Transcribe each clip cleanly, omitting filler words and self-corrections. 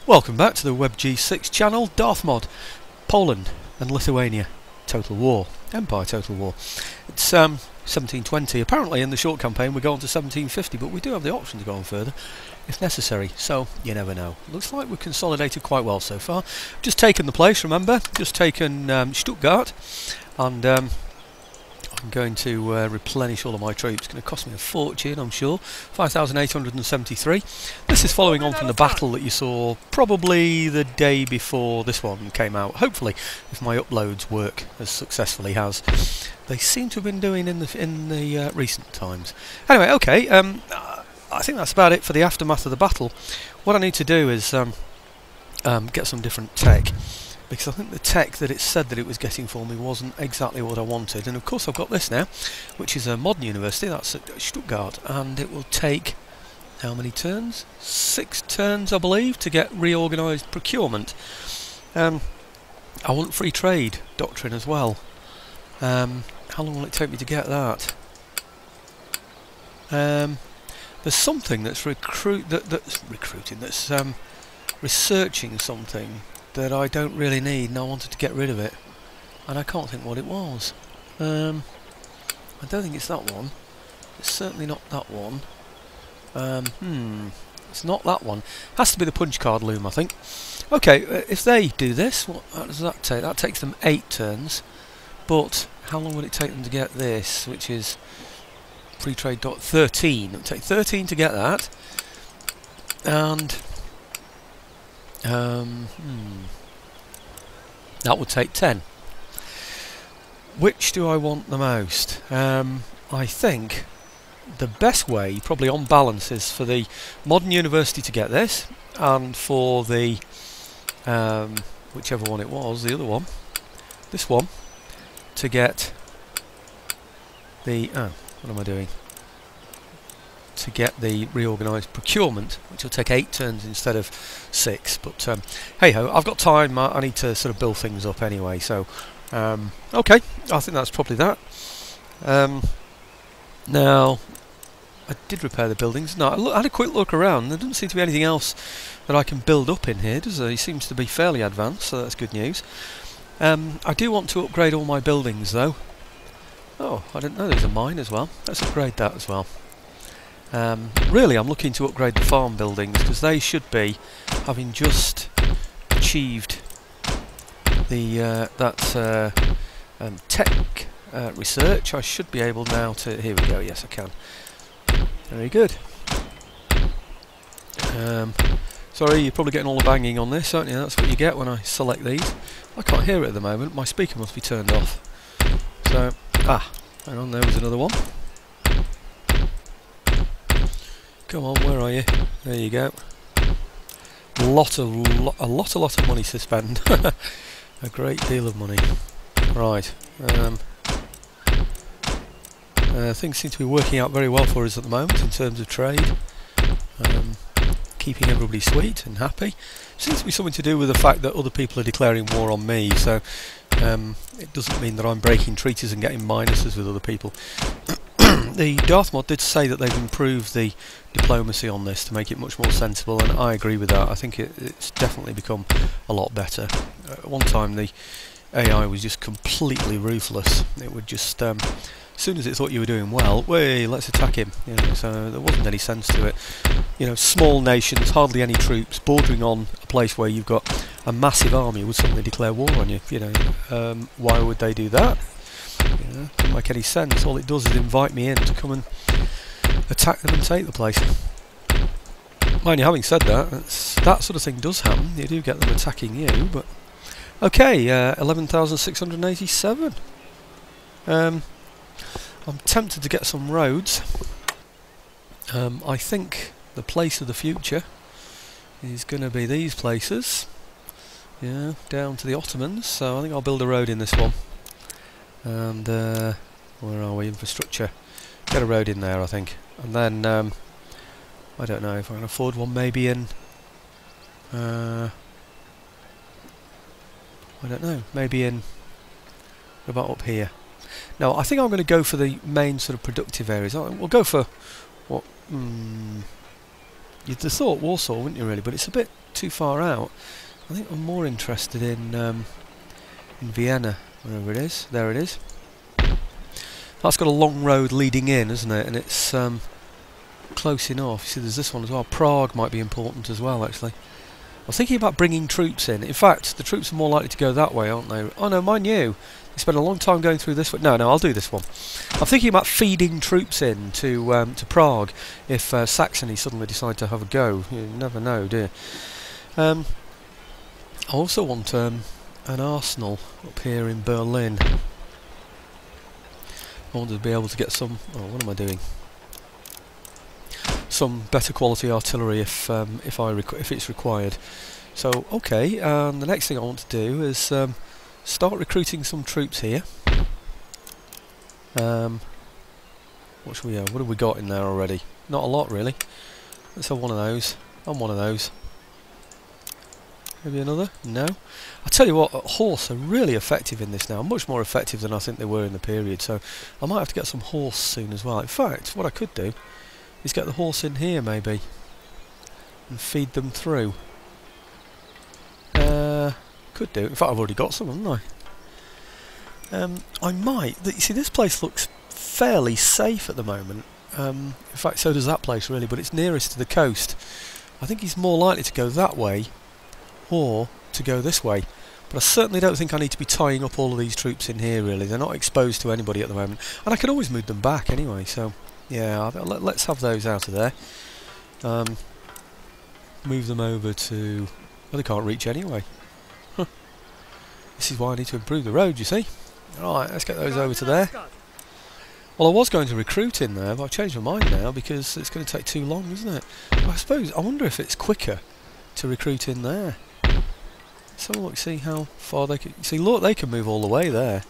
Welcome back to the WebG6 channel. Darthmod, Poland and Lithuania, Total War, Empire Total War. It's 1720. Apparently in the short campaign we go on to 1750, but we do have the option to go on further if necessary, so you never know. Looks like we've consolidated quite well so far. Just taken the place, remember, just taken Stuttgart, and I'm going to replenish all of my troops. It's going to cost me a fortune, I'm sure. 5,873. This is following on from the battle that you saw probably the day before this one came out. Hopefully, if my uploads work as successfully as they seem to have been doing in the recent times. Anyway, okay. I think that's about it for the aftermath of the battle. What I need to do is get some different tech, because I think the tech that it said that it was getting for me wasn't exactly what I wanted. And of course I've got this now, which is a modern university. That's at Stuttgart, and it will take how many turns? 6 turns, I believe, to get reorganised procurement. I want free trade doctrine as well. How long will it take me to get that? There's something that's researching something that I don't really need, and I wanted to get rid of it, and I can't think what it was. I don't think it's that one. It's certainly not that one. It's not that one. Has to be the punch card loom, I think. Okay, if they do this, what does that take? That takes them 8 turns, but how long would it take them to get this, which is free trade 13? It would take 13 to get that, and that would take 10. Which do I want the most? I think the best way, probably on balance, is for the modern university to get this, and for the whichever one it was, the other one, this one, to get the what am I doing? To get the reorganised procurement, which will take 8 turns instead of 6. But hey ho, I've got time. I need to sort of build things up anyway. So okay, I think that's probably that. Now, I did repair the buildings. No, I had a quick look around. There doesn't seem to be anything else that I can build up in here, does there? He seems to be fairly advanced, so that's good news. I do want to upgrade all my buildings though. Oh, I didn't know there's a mine as well. Let's upgrade that as well. Really, I'm looking to upgrade the farm buildings, because they should be, having just achieved the tech research, I should be able now to... Here we go, yes I can. Very good. Sorry, you're probably getting all the banging on this, aren't you? That's what you get when I select these. I can't hear it at the moment, my speaker must be turned off. So, hang on, there was another one. Come on, where are you? There you go. A lot of money to spend. A great deal of money. Right. Things seem to be working out very well for us at the moment in terms of trade. Keeping everybody sweet and happy. Seems to be something to do with the fact that other people are declaring war on me, so it doesn't mean that I'm breaking treaties and getting minuses with other people. The Darthmod did say that they've improved the diplomacy on this to make it much more sensible, and I agree with that. I think it's definitely become a lot better. At one time the AI was just completely ruthless. It would just, as soon as it thought you were doing well, way, let's attack him. You know, so there wasn't any sense to it. You know, small nations, hardly any troops, bordering on a place where you've got a massive army would suddenly declare war on you. You know, why would they do that? You know, doesn't make any sense. All it does is invite me in to come and attack them and take the place. Mind you, having said that, that sort of thing does happen. You do get them attacking you, but okay, 11,687. I'm tempted to get some roads. I think the place of the future is going to be these places. Yeah, down to the Ottomans. So I think I'll build a road in this one. And where are we? Infrastructure. Get a road in there, I think. And then I don't know if I can afford one. Maybe in I don't know. Maybe in about up here. No, I think I'm going to go for the main sort of productive areas. We'll go for what? You'd have thought Warsaw, wouldn't you, really? But it's a bit too far out. I think I'm more interested in Vienna, wherever it is. There it is. That's got a long road leading in, isn't it? And it's close enough. You see, there's this one as well. Prague might be important as well, actually. I was thinking about bringing troops in. In fact, the troops are more likely to go that way, aren't they? Oh no, mind you. They spend a long time going through this way. No, I'll do this one. I'm thinking about feeding troops in to Prague if Saxony suddenly decide to have a go. You never know, do you? I also want an arsenal up here in Berlin. I want to be able to get some... Oh, what am I doing? Some better quality artillery if it's required. So, okay, and the next thing I want to do is start recruiting some troops here. What should we have? What have we got in there already? Not a lot, really. Let's have one of those. And one of those. Maybe another? No. I tell you what, horse are really effective in this now. Much more effective than I think they were in the period. So I might have to get some horse soon as well. In fact, what I could do is get the horse in here, maybe, and feed them through. Could do. In fact, I've already got some, haven't I? I might. You see, this place looks fairly safe at the moment. In fact, so does that place, really, but it's nearest to the coast. I think he's more likely to go that way, or to go this way. But I certainly don't think I need to be tying up all of these troops in here, really. They're not exposed to anybody at the moment. And I can always move them back anyway, so... Yeah, let's have those out of there. Move them over to... Well, they can't reach anyway. Huh. This is why I need to improve the road, you see. Alright, let's get those over to there. Well, I was going to recruit in there, but I've changed my mind now because it's going to take too long, isn't it? Well, I wonder if it's quicker to recruit in there. So look, see how far they can... See, look, they can move all the way there.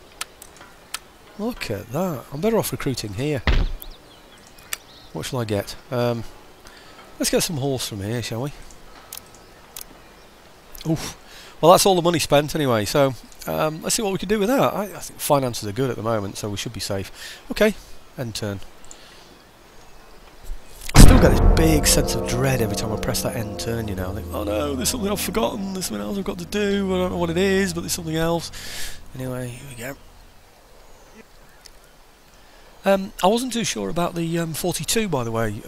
Look at that. I'm better off recruiting here. What shall I get? Let's get some horse from here, shall we? Oof. Well, that's all the money spent anyway, so let's see what we can do with that. I think finances are good at the moment, so we should be safe. Okay, end turn. I still get this big sense of dread every time I press that end turn, you know. I think, oh no, there's something I've forgotten, there's something else I've got to do, I don't know what it is, but there's something else. Anyway, here we go. I wasn't too sure about the 42, by the way,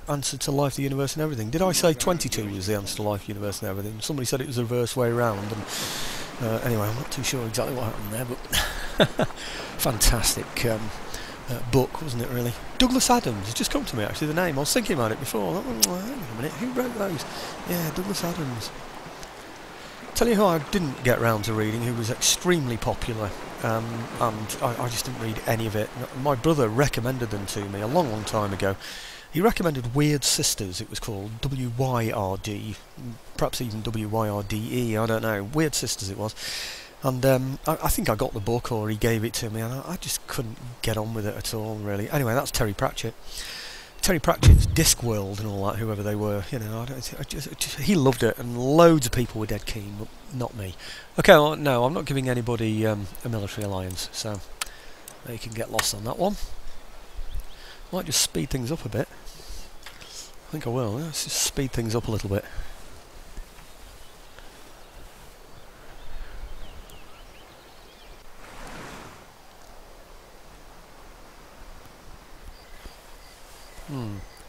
answer to life, the universe and everything. Did I say 22 was the answer to life, universe and everything? Somebody said it was the reverse way around, and anyway, I'm not too sure exactly what happened there, but fantastic book, wasn't it, really? Douglas Adams, it's just come to me, actually, the name. I was thinking about it before. Hang on a minute, who wrote those? Yeah, Douglas Adams. Tell you who I didn't get round to reading, who was extremely popular, and I just didn't read any of it. My brother recommended them to me a long, long time ago. He recommended Weird Sisters, it was called, W-Y-R-D, perhaps even W-Y-R-D-E, I don't know, Weird Sisters it was. And I think I got the book, or he gave it to me, and I just couldn't get on with it at all, really. Anyway, that's Terry Pratchett. Terry Pratchett's Discworld and all that, whoever they were, you know, he loved it, and loads of people were dead keen, but not me. Okay, well, no, I'm not giving anybody a military alliance, so they can get lost on that one. Might just speed things up a bit. I think I will. Let's just speed things up a little bit.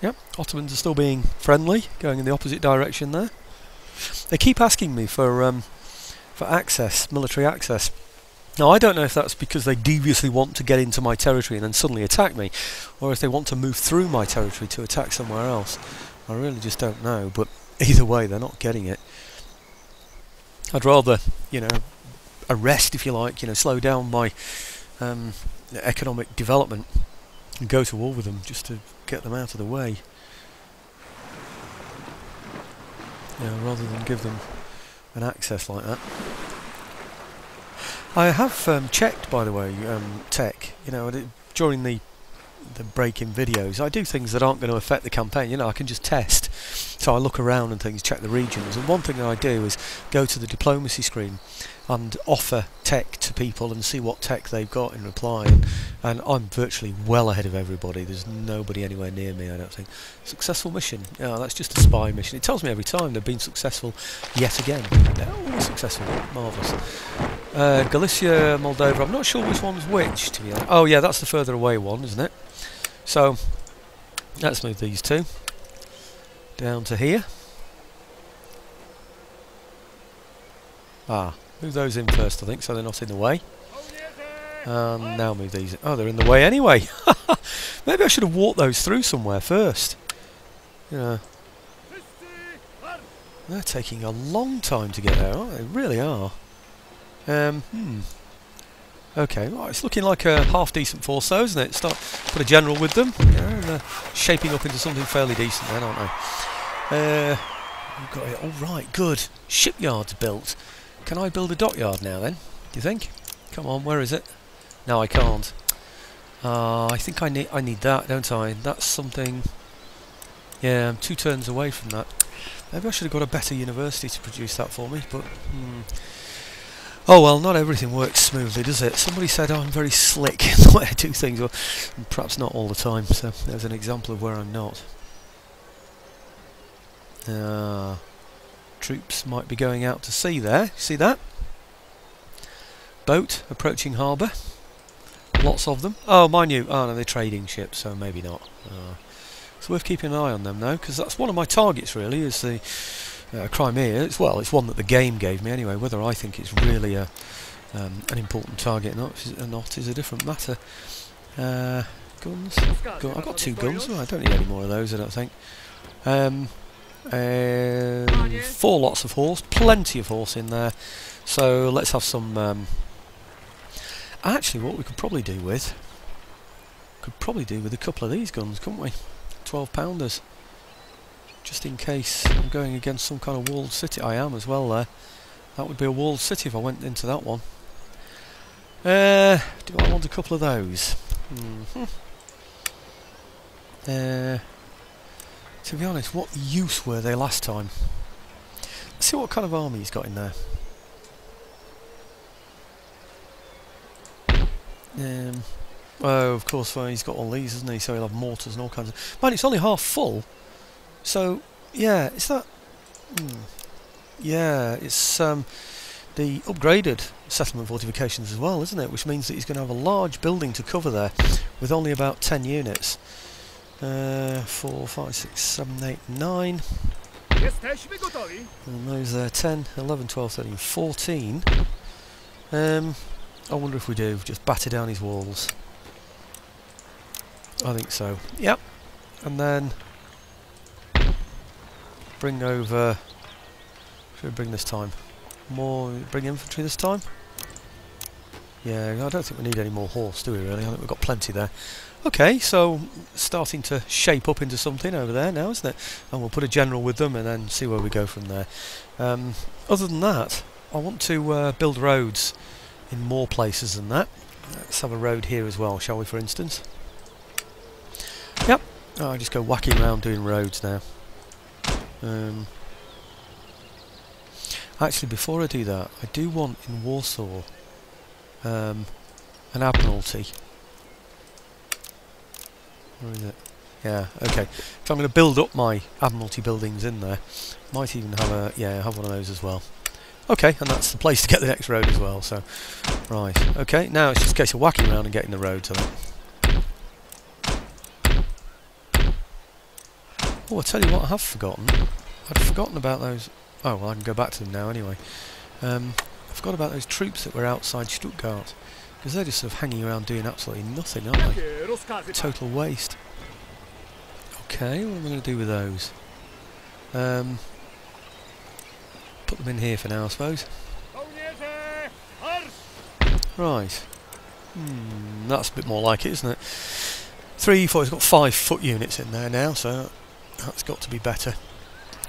Yep, Ottomans are still being friendly, going in the opposite direction there. They keep asking me for access, military access. Now, I don't know if that's because they deviously want to get into my territory and then suddenly attack me, or if they want to move through my territory to attack somewhere else. I really just don't know, but either way, they're not getting it. I'd rather, you know, arrest, if you like, you know, slow down my economic development and go to war with them just to get them out of the way. Yeah, rather than give them an access like that. I have checked, by the way, tech. You know, during the break-in videos, I do things that aren't going to affect the campaign. You know, I can just test. So I look around and things, check the regions, and one thing that I do is go to the diplomacy screen and offer tech to people and see what tech they've got in reply, and I'm virtually well ahead of everybody. There's nobody anywhere near me, I don't think. Successful mission. Yeah, that's just a spy mission. It tells me every time they've been successful yet again. They're always successful. Marvellous. Galicia, Moldova, I'm not sure which one's which, to be honest. Oh yeah, that's the further away one, isn't it? So let's move these two down to here. Move those in first, I think, so they're not in the way. And now move these in. Oh, they're in the way anyway. Maybe I should have walked those through somewhere first. Yeah. They're taking a long time to get there, aren't they? They really are. Okay, well, it's looking like a half-decent force though, isn't it? Put a general with them. Yeah, and they're shaping up into something fairly decent then, aren't they? We've got it. All right, good. Shipyard's built. Can I build a dockyard now then, do you think? Come on, where is it? No, I can't. I think I need that, don't I? That's something... Yeah, I'm 2 turns away from that. Maybe I should have got a better university to produce that for me, but... Oh well, not everything works smoothly, does it? Somebody said I'm very slick in the way I do things, or perhaps not all the time, so there's an example of where I'm not. Troops might be going out to sea there. See that? Boat approaching harbour. Lots of them. Oh, mind you, no, they're trading ships, so maybe not. It's worth keeping an eye on them though, because that's one of my targets really, is the Crimea. It's one that the game gave me anyway. Whether I think it's really an important target or not is a different matter. Guns. I've got 2 guns. Oh, I don't need any more of those, I don't think. 4 lots of horse, plenty of horse in there. So let's have some. Actually, what we could probably do with a couple of these guns, couldn't we? 12-pounders, just in case I'm going against some kind of walled city. I am as well there. That would be a walled city if I went into that one. Do I want a couple of those? To be honest, what use were they last time? Let's see what kind of army he's got in there. Oh, of course, well, he's got all these, hasn't he? So he'll have mortars and all kinds of... Man, it's only half full. So, yeah, it's that... Yeah, it's the upgraded settlement fortifications as well, isn't it? Which means that he's going to have a large building to cover there with only about 10 units. 4, 5, 6, 7, 8, 9. And those there, 10, 11, 12, 13, 14. I wonder if we do, just batter down his walls. I think so. Yep. And then bring over... Should we bring this time? Bring infantry this time? Yeah, I don't think we need any more horse, do we really? I think we've got plenty there. Okay, so starting to shape up into something over there now, isn't it? And we'll put a general with them and then see where we go from there. Other than that, I want to build roads in more places than that. Let's have a road here as well, shall we, for instance? Yep, I'll just go whacking around doing roads now. Actually, before I do that, I do want in Warsaw an admiralty. Where is it? Yeah, okay. So I'm going to build up my admiralty buildings in there. Might even have have one of those as well. Okay, and that's the place to get the next road as well. So, right, okay. Now it's just a case of whacking around and getting the roads on it. Oh, I tell you what, I have forgotten. I'd forgotten about those. Oh well, I can go back to them now anyway. I forgot about those troops that were outside Stuttgart, because they're just sort of hanging around doing absolutely nothing, aren't they? Total waste. Okay, what am I going to do with those? Put them in here for now, I suppose. Right. That's a bit more like it, isn't it? 3, 4, it's got 5 foot units in there now, so that's got to be better.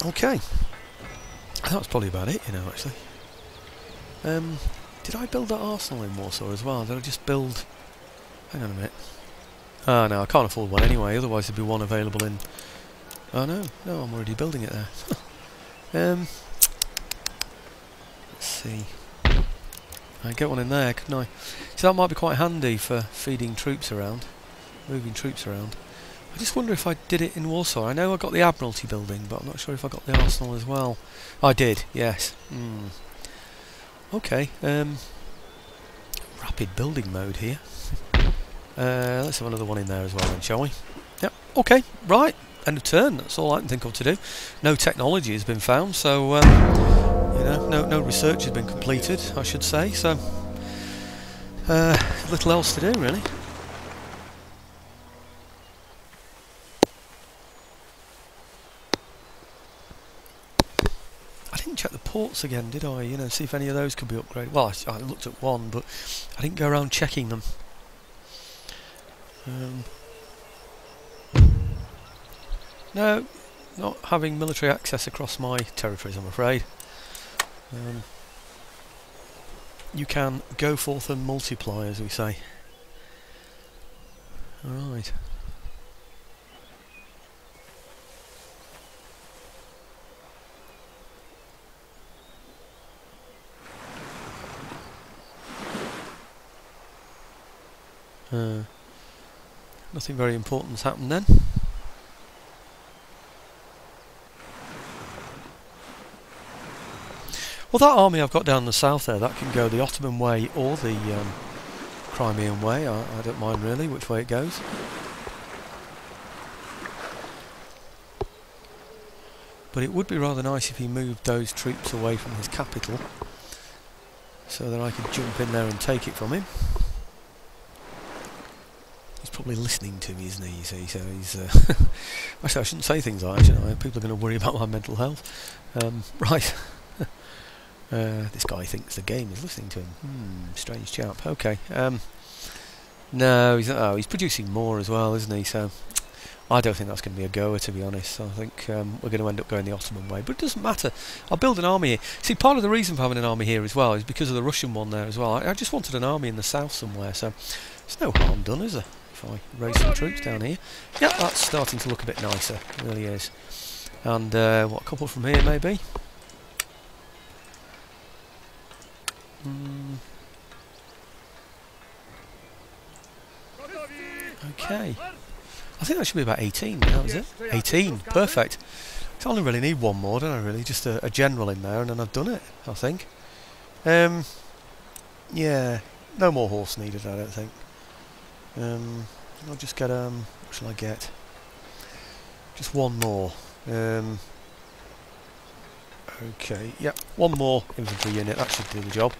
Okay. That's probably about it, you know, actually. Did I build that arsenal in Warsaw as well? Did I just build... Hang on a minute. Ah, no, I can't afford one anyway, otherwise there'd be one available in Oh no, no, I'm already building it there. Let's see. I'd get one in there, couldn't I? So that might be quite handy for feeding troops around, moving troops around. I just wonder if I did it in Warsaw. I know I got the Admiralty building, but I'm not sure if I got the Arsenal as well. I did, yes. Okay, rapid building mode here. Let's have another one in there as well then, shall we? Yep, okay, right, end of turn, that's all I can think of to do. No technology has been found, so, you know, no research has been completed, I should say, so, little else to do, really. I didn't check the ports again, did I? You know, see if any of those could be upgraded. Well, I looked at one, but I didn't go around checking them. No, not having military access across my territories, I'm afraid. You can go forth and multiply, as we say. Alright. Nothing very important's happened then. Well, that army I've got down the south there, that can go the Ottoman way or the Crimean way. I don't mind really which way it goes. But it would be rather nice if he moved those troops away from his capital, so that I could jump in there and take it from him. He's probably listening to me, isn't he? You see, so he's... Actually, I shouldn't say things like that, shouldn't I? People are going to worry about my mental health. Right. This guy thinks the game is listening to him. Strange chap. Okay. No, he's not. Oh, he's producing more as well, isn't he? So I don't think that's going to be a goer, to be honest. I think we're going to end up going the Ottoman way. But it doesn't matter. I'll build an army here. See, part of the reason for having an army here as well is because of the Russian one there as well. I just wanted an army in the south somewhere, so there's no harm done, is there? If I raise some troops down here. Yeah, that's starting to look a bit nicer. It really is. And what, a couple from here maybe? Okay. I think that should be about 18 now, is it? 18, perfect. So I only really need one more, don't I really? Just a general in there and then I've done it, I think. Yeah, no more horse needed, I don't think. I'll just get, what shall I get? Just one more. Okay, yep, one more infantry unit, that should do the job.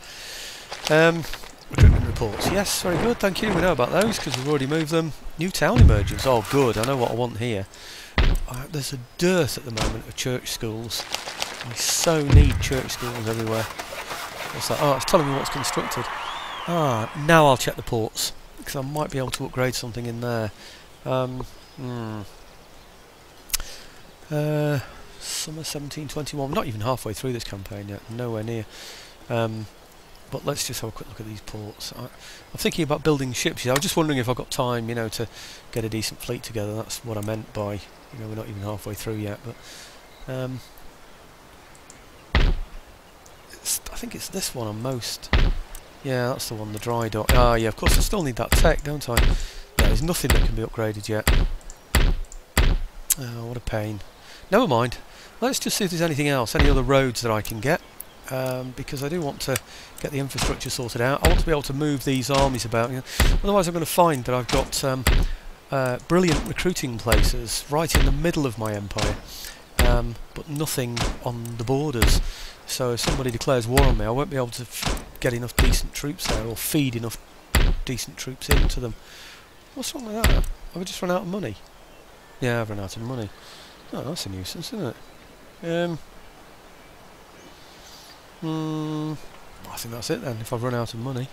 Recruitment reports, yes, very good, thank you, we know about those because we've already moved them. New town emergence, oh good, I know what I want here. There's a dearth at the moment of church schools. I so need church schools everywhere. What's that? Oh, it's telling me what's constructed. Ah, now I'll check the ports, because I might be able to upgrade something in there. Summer 1721, not even halfway through this campaign yet, nowhere near. But let's just have a quick look at these ports. I'm thinking about building ships. I was just wondering if I've got time, you know, to get a decent fleet together. That's what I meant by, you know, we're not even halfway through yet. But I think it's this one I'm most. Yeah, that's the one, the dry dock. Ah, yeah, of course I still need that tech, don't I? Yeah, there's nothing that can be upgraded yet. Oh, what a pain. Never mind. Let's just see if there's anything else, any other roads that I can get. Because I do want to get the infrastructure sorted out. I want to be able to move these armies about. You know. Otherwise I'm going to find that I've got brilliant recruiting places right in the middle of my empire, but nothing on the borders. So if somebody declares war on me, I won't be able to get enough decent troops there, or feed enough decent troops into them. What's wrong with that? Have I just run out of money? Yeah, I've run out of money. Oh, that's a nuisance, isn't it? I think that's it then, if I've run out of money.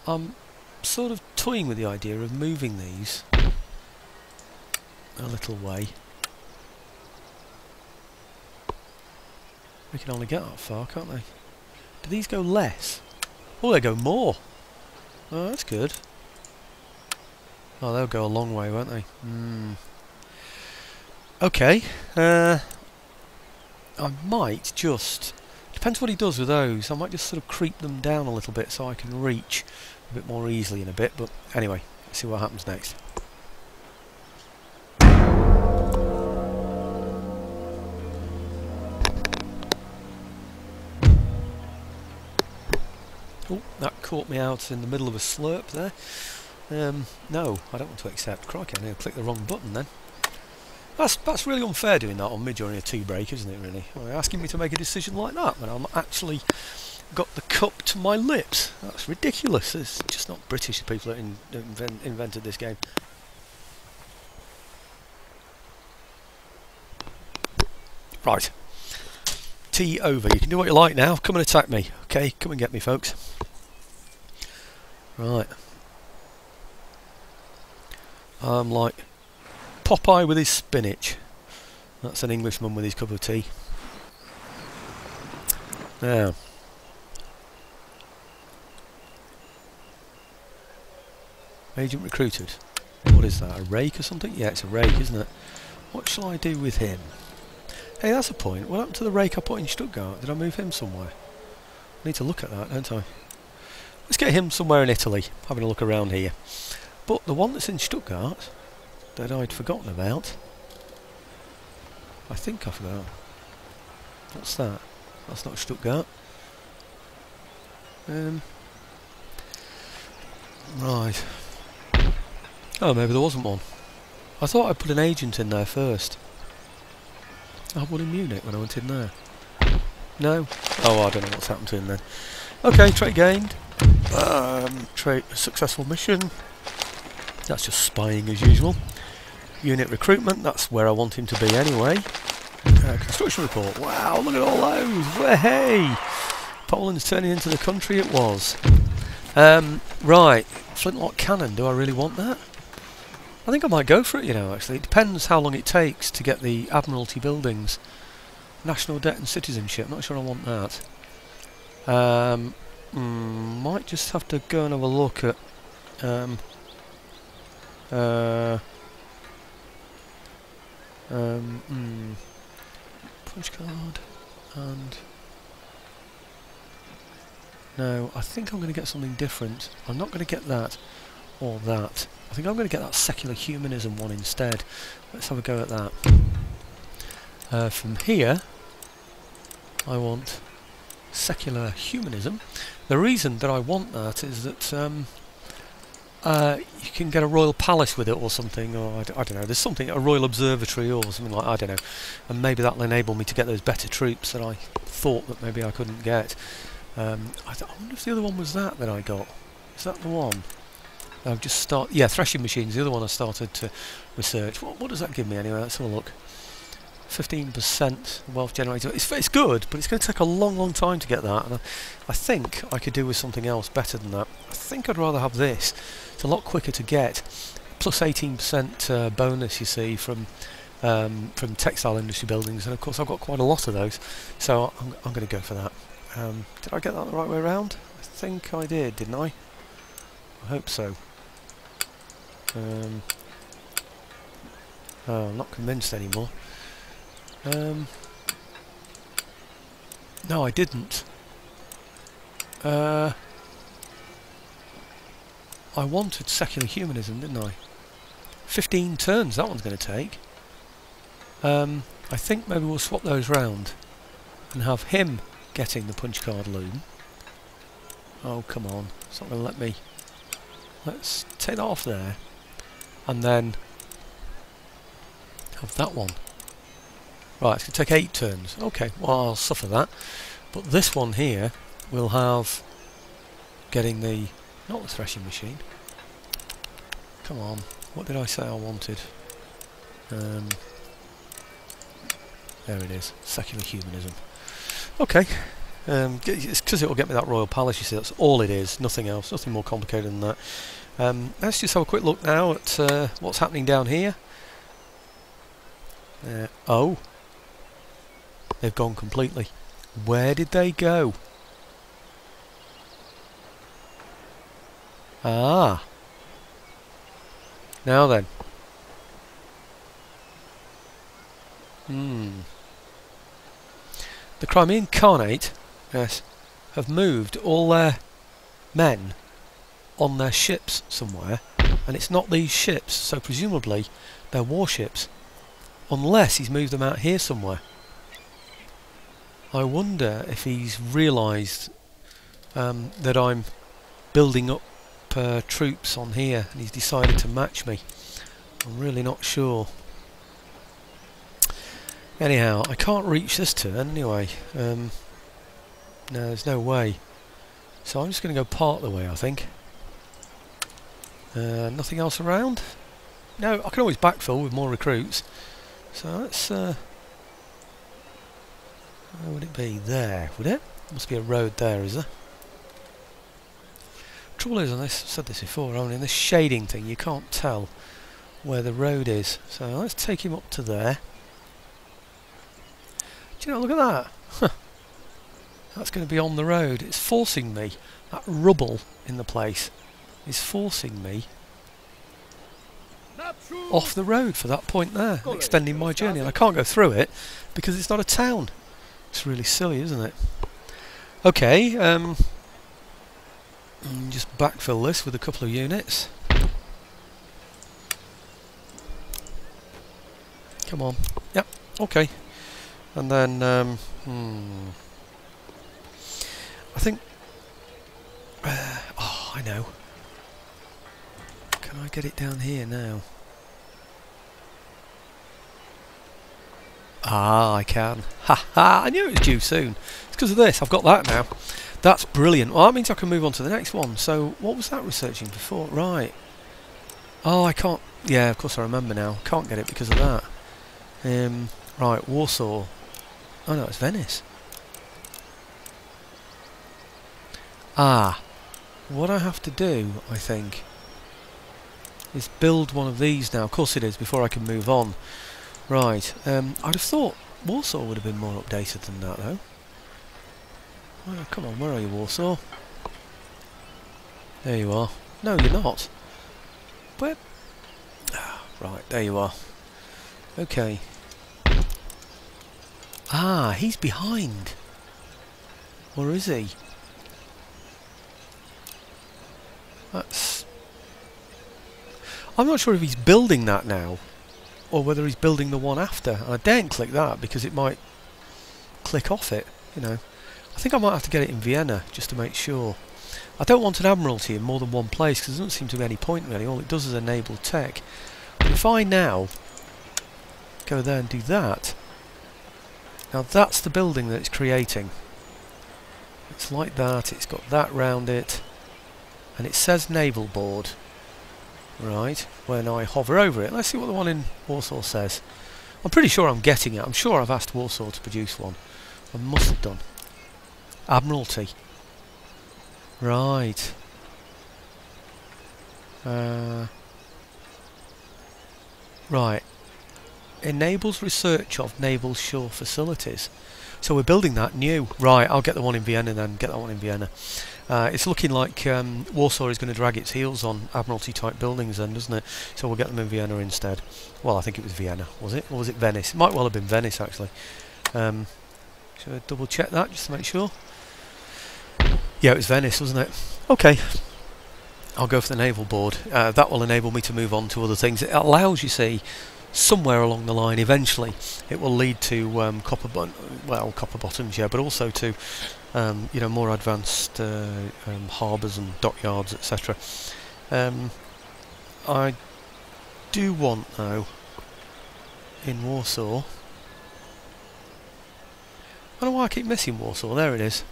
I'm sort of toying with the idea of moving these a little way. We can only get that far, can't they? Do these go less? Oh, they go more! Oh, that's good. Oh, they'll go a long way, won't they? Okay. I might just... Depends what he does with those. I might just sort of creep them down a little bit so I can reach a bit more easily in a bit. But anyway, let's see what happens next. Oh, that caught me out in the middle of a slurp there. No, I don't want to accept. Crikey, I clicked the wrong button then. That's really unfair doing that on me during a tea break, isn't it, really? Well, asking me to make a decision like that when I'm actually got the cup to my lips. That's ridiculous. It's just not British, the people that invented this game. Right. Tea over. You can do what you like now. Come and attack me. Okay, come and get me, folks. Right. I'm like Popeye with his spinach. That's an Englishman with his cup of tea. Now, agent recruited. What is that? A rake or something? Yeah, it's a rake, isn't it? What shall I do with him? Hey, that's a point. What happened to the rake I put in Stuttgart? Did I move him somewhere? I need to look at that, don't I? Let's get him somewhere in Italy, having a look around here. But the one that's in Stuttgart that I'd forgotten about, I think I forgot. What's that? That's not Stuttgart. Right. Oh, maybe there wasn't one. I thought I put an agent in there first. I had one in Munich when I went in there. No? Oh, I don't know what's happened to him then. Okay, trait gained. Trait successful mission. That's just spying as usual. Unit recruitment, that's where I want him to be anyway. Construction report. Wow, look at all those. Hey! Poland's turning into the country it was. Right, flintlock cannon. Do I really want that? I think I might go for it, you know, actually. It depends how long it takes to get the Admiralty buildings. National debt and citizenship. Not sure I want that. Might just have to go and have a look at... punch card and... No, I think I'm going to get something different. I'm not going to get that or that. I think I'm going to get that secular humanism one instead. Let's have a go at that. From here, I want secular humanism. The reason that I want that is that you can get a royal palace with it or something, or I don't know, there's something, a royal observatory or something like, I don't know, and maybe that'll enable me to get those better troops that I thought that maybe I couldn't get. I wonder if the other one was that I got. Is that the one? I've just started... Yeah, threshing machines, the other one I started to research. What does that give me anyway? Let's have a look. 15% wealth generator. It's good, but it's going to take a long time to get that. And I think I could do with something else better than that. I think I'd rather have this. It's a lot quicker to get. Plus 18% bonus, you see, from textile industry buildings. And of course I've got quite a lot of those. So I'm going to go for that. Did I get that the right way around? I think I did, didn't I? I hope so. Oh, I'm not convinced anymore. No, I didn't. I wanted secular humanism, didn't I? 15 turns that one's going to take. I think maybe we'll swap those round and have him getting the punch card loom. Oh, come on. It's not going to let me... Let's take that off there. And then have that one. Right, it's going to take 8 turns. Okay, well, I'll suffer that. But this one here will have getting the... Not the threshing machine. Come on. What did I say I wanted? There it is. Secular humanism. Okay. It's because it will get me that royal palace, you see. That's all it is. Nothing else. Nothing more complicated than that. Let's just have a quick look now at what's happening down here. Oh. They've gone completely. Where did they go? Ah. Now then. The Crimean Khanate, yes, have moved all their men on their ships somewhere, and it's not these ships, so presumably they're warships, unless he's moved them out here somewhere. I wonder if he's realised that I'm building up troops on here, and he's decided to match me. I'm really not sure. Anyhow, I can't reach this turn anyway. No, there's no way. So I'm just going to go part the way, I think. Nothing else around? No, I can always backfill with more recruits. So let's... where would it be? There, would it? Must be a road there, is there? Trouble is, on this, I've said this before, only in this shading thing you can't tell where the road is. So let's take him up to there. Do you know, look at that! That's going to be on the road. It's forcing me. That rubble in the place is forcing me off the road for that point there, extending my journey. And I can't go through it because it's not a town. It's really silly, isn't it? Okay, just backfill this with a couple of units. Come on. Yep, okay. And then, I think... oh, I know. Can I get it down here now? Ah, I can. Ha ha! I knew it was due soon. It's because of this. I've got that now. That's brilliant. Well, that means I can move on to the next one. So, what was that researching before? Right. Oh, I can't... yeah, of course I remember now. Can't get it because of that. Right, Warsaw. Oh no, it's Venice. Ah. What I have to do, I think, is build one of these now. Of course it is, before I can move on. Right. I'd have thought Warsaw would have been more updated than that, though. Oh, come on, where are you, Warsaw? There you are. No, you're not. Where? Ah, right, there you are. Okay. Ah, he's behind. Or is he? That's... I'm not sure if he's building that now, or whether he's building the one after. And I daren't click that because it might click off it, you know. I think I might have to get it in Vienna just to make sure. I don't want an admiralty in more than one place because there doesn't seem to be any point really. All it does is enable tech. But if I now go there and do that, now that's the building that it's creating. It's like that, it's got that round it, and it says naval board. Right, when I hover over it, let's see what the one in Warsaw says. I'm pretty sure I'm getting it. I'm sure I've asked Warsaw to produce one. I must have done. Admiralty. Right. Right. Enables research of naval shore facilities. So we're building that new. Right, I'll get the one in Vienna then. Get that one in Vienna. It's looking like Warsaw is going to drag its heels on Admiralty type buildings then, doesn't it? So we'll get them in Vienna instead. Well, I think it was Vienna, was it? Or was it Venice? It might well have been Venice actually. Should I double check that just to make sure? Yeah, it was Venice, wasn't it? Okay. I'll go for the naval board. That will enable me to move on to other things. It allows, you see, somewhere along the line, eventually, it will lead to copper bottoms, yeah, but also to you know, more advanced harbours and dockyards, etc. I do want, though, in Warsaw. I don't know why I keep missing Warsaw. There it is.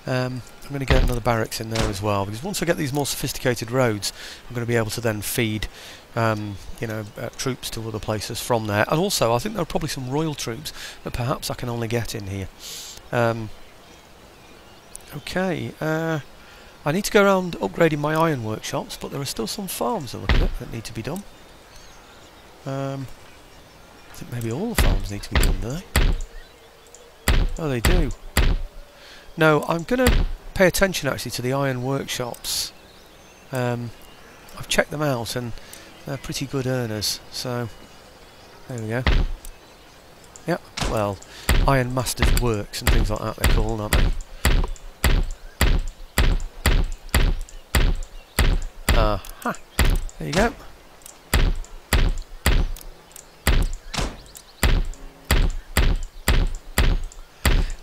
I'm going to get another barracks in there as well, because once I get these more sophisticated roads, I'm going to be able to then feed you know, troops to other places from there. And also, I think there are probably some royal troops that perhaps I can only get in here. Okay, I need to go around upgrading my iron workshops, but there are still some farms, I look at it, that need to be done. I think maybe all the farms need to be done, do they? Oh, they do. No, I'm going to pay attention actually to the iron workshops I've checked them out and they're pretty good earners, so there we go. Yep, well, Iron Masters Works and things like that they're called, aren't they? Aha, there you go.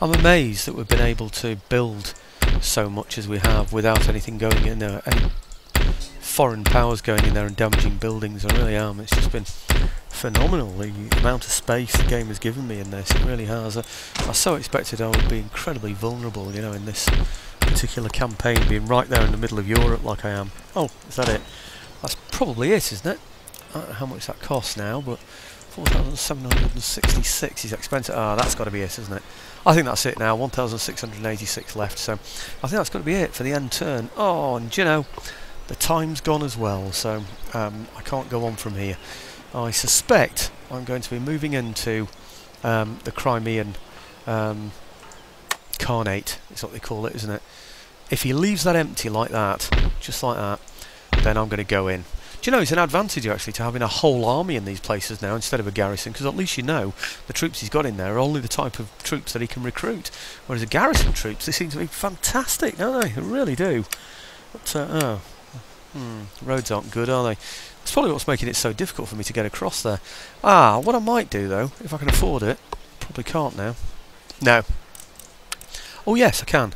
I'm amazed that we've been able to build so much as we have without anything going in there, any foreign powers going in there and damaging buildings. I really am. It's just been phenomenal, the amount of space the game has given me in this. It really has. I so expected I would be incredibly vulnerable, you know, in this particular campaign, being right there in the middle of Europe like I am. Oh, is that it? That's probably it, isn't it? I don't know how much that costs now, but 4,766 is expensive. Ah, that's got to be it, isn't it? I think that's it now. 1,686 left, so I think that's got to be it for the end turn. Oh, and you know, the time's gone as well, so I can't go on from here. I suspect I'm going to be moving into the Crimean Khanate, is what they call it, isn't it? If he leaves that empty like that, just like that, then I'm going to go in. Do you know, it's an advantage actually to having a whole army in these places now instead of a garrison, because at least you know the troops he's got in there are only the type of troops that he can recruit. Whereas the garrison troops, they seem to be fantastic, don't they? They really do. But, roads aren't good, are they? It's probably what's making it so difficult for me to get across there. Ah, what I might do though, if I can afford it, probably can't now. No. Oh yes, I can.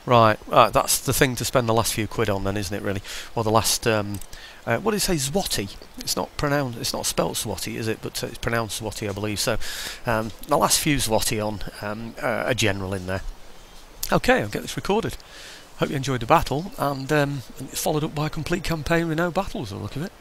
Right, that's the thing to spend the last few quid on then, isn't it really? Or the last, what did it say, Zwati? It's not pronounced, it's not spelt Swati, is it? But it's pronounced Swati, I believe. So, the last few Zwati on a general in there. Okay, I'll get this recorded. Hope you enjoyed the battle, and it's followed up by a complete campaign with no battles, I look of it.